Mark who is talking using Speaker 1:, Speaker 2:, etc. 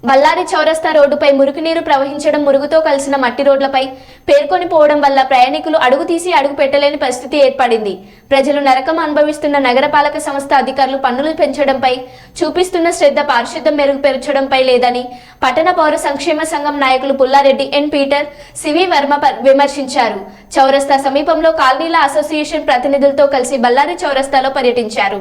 Speaker 1: బళ్ళారి చౌరస్తా రోడ్డుపై మురుగునీరు ప్రవహించడం, మురుగుతో కలిసిన మట్టి రోడ్లపై పేర్కొని పోవడం వల్ల ప్రయాణికులు అడుగు తీసి అడుగు పెట్టలేని పరిస్థితి ఏర్పడింది. ప్రజలు నరకం అనుభవిస్తున్న నగరపాలక సంస్థ అధికారులు పన్నులు పెంచడంపై చూపిస్తున్న శ్రద్ధ పారిశుద్ధ్యం మెరుగుపరచడంపై లేదని పట్టణ పౌర సంక్షేమ సంఘం నాయకులు Pullareddy, N Peter, CV Varma విమర్శించారు. చౌరస్తా సమీపంలో కాలనీల అసోసియేషన్ ప్రతినిధులతో కలిసి బళ్ళారి చౌరస్తాలో పర్యటించారు.